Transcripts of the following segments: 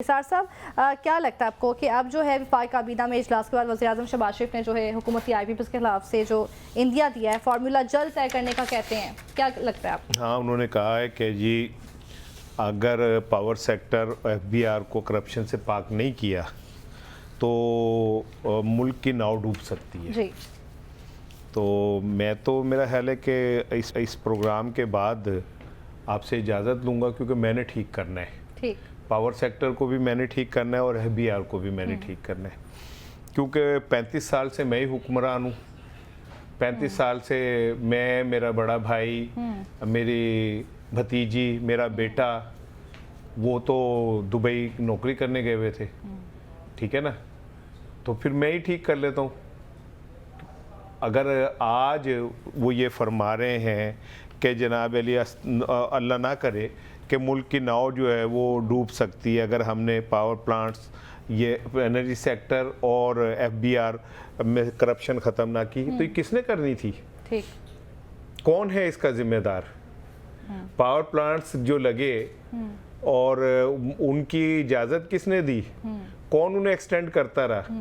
निसार साहब, क्या लगता है आपको कि अब जो है वफाक काबीना में इजलास के बाद वज़ीर-ए-आज़म शहबाज शरीफ ने जो है हुकूमती IPPs के खिलाफ से जो इंदिया दिया है फार्मूला जल्द तय करने का कहते हैं, क्या लगता है आपको? हाँ, उन्होंने कहा है कि जी अगर पावर सेक्टर FBR को करप्शन से पाक नहीं किया तो मुल्क की नाव डूब सकती है जी। तो मेरा ख्याल है कि इस प्रोग्राम के बाद आपसे इजाज़त लूँगा क्योंकि मैंने ठीक करना है। ठीक। पावर सेक्टर को भी मैंने ठीक करना है और FBR को भी मैंने ठीक करना है क्योंकि 35 साल से मैं ही हुक्मरान हूँ। 35 साल से मैं, मेरा बड़ा भाई, मेरी भतीजी, मेरा बेटा, वो तो दुबई नौकरी करने गए हुए थे, ठीक है ना, तो फिर मैं ही ठीक कर लेता हूँ। अगर आज वो ये फरमा रहे हैं कि जनाब अली अल्लाह ना करे कि मुल्क की नाव जो है वो डूब सकती है अगर हमने पावर प्लांट्स, ये एनर्जी सेक्टर और FBR में करप्शन ख़त्म ना की, तो ये किसने करनी थी? ठीक। कौन है इसका जिम्मेदार? पावर प्लांट्स जो लगे और उनकी इजाज़त किसने दी? कौन उन्हें एक्सटेंड करता रहा?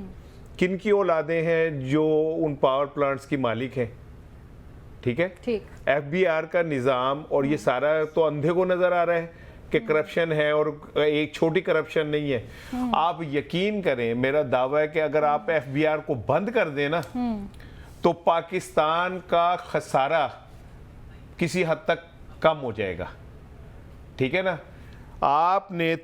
किन की औलादें हैं जो उन पावर प्लांट्स की मालिक हैं? ठीक है, ठीक। FBR का निज़ाम और ये सारा तो अंधे को नज़र आ रहा है कि करप्शन है और एक छोटी करप्शन नहीं है। आप यकीन करें, मेरा दावा है कि अगर आप FBR को बंद कर दें ना तो पाकिस्तान का खसारा किसी हद तक कम हो जाएगा, ठीक है ना। आपने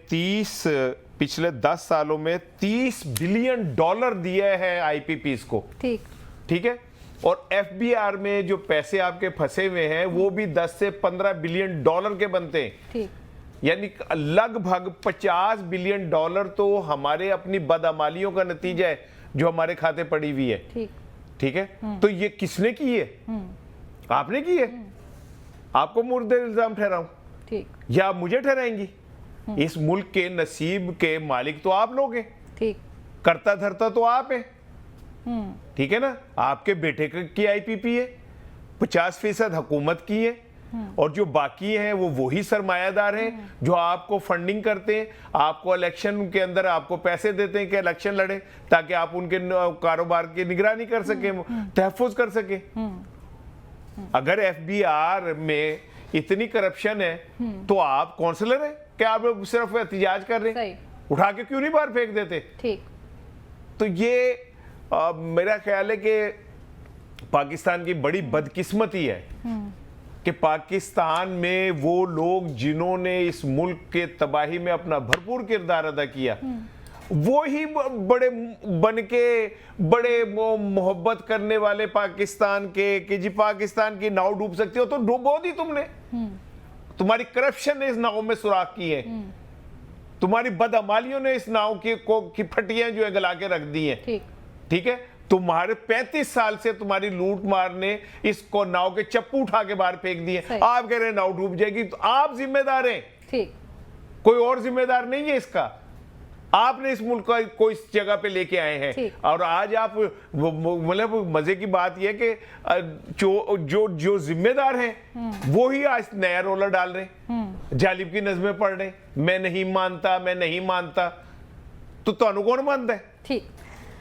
पिछले 10 सालों में $30 बिलियन दिए हैं IPPs को, ठीक है, और FBR में जो पैसे आपके फंसे हुए हैं वो भी 10 से 15 बिलियन डॉलर के बनते हैं, यानी लगभग $50 बिलियन तो हमारे अपनी बदअमालियों का नतीजा है जो हमारे खाते पड़ी हुई है, ठीक है। तो ये किसने की है? आपने की है। आपको मुर्दे इल्जाम ठहराऊं ठीक, या आप मुझे ठहराएंगी? इस मुल्क के नसीब के मालिक तो आप लोग हैं, ठीक, करता धरता तो आप हैं, ठीक है ना। आपके बेटे की IPP है, 50% हुकूमत की है और जो बाकी हैं वो वही सरमायादार हैं जो आपको फंडिंग करते हैं, आपको इलेक्शन के अंदर आपको पैसे देते हैं कि इलेक्शन लड़े ताकि आप उनके कारोबार की निगरानी कर सके, तहफ़्फ़ुज़ कर सके। अगर FBR में इतनी करप्शन है तो आप काउंसलर हैं कि आप सिर्फ एहतिजाज कर रहे हैं? उठा के क्यों नहीं बाहर फेंक देते? ठीक। तो ये मेरा ख्याल है कि पाकिस्तान की बड़ी बदकिस्मती है कि पाकिस्तान में वो लोग जिन्होंने इस मुल्क के तबाही में अपना भरपूर किरदार अदा किया वो ही बड़े बन के बड़े मोहब्बत करने वाले पाकिस्तान के कि जी पाकिस्तान की नाव डूब सकती हो, तो डूबो दी तुमने। तुम्हारी करप्शन ने इस नाव में सुराख की है, तुम्हारी बदअमालियों ने इस नाव की फटियां जो है गला के रख दी हैं, ठीक है। तुम्हारे 35 साल से तुम्हारी लूट मार ने इसको नाव के चप्पू उठा के बाहर फेंक दिए। आप कह रहे हैं नाव डूब जाएगी, तो आप जिम्मेदार हैं, ठीक, कोई और जिम्मेदार नहीं है इसका। आपने इस मुल्क को इस जगह पे लेके आए हैं और आज आप मतलब मजे की बात यह कि जो जिम्मेदार हैं वो ही आज नया रोलर डाल रहे हैं, जालिब की नज़में पढ़ रहे हैं, मैं नहीं मानता, मैं नहीं मानता। तो कौन मानता है? ठीक।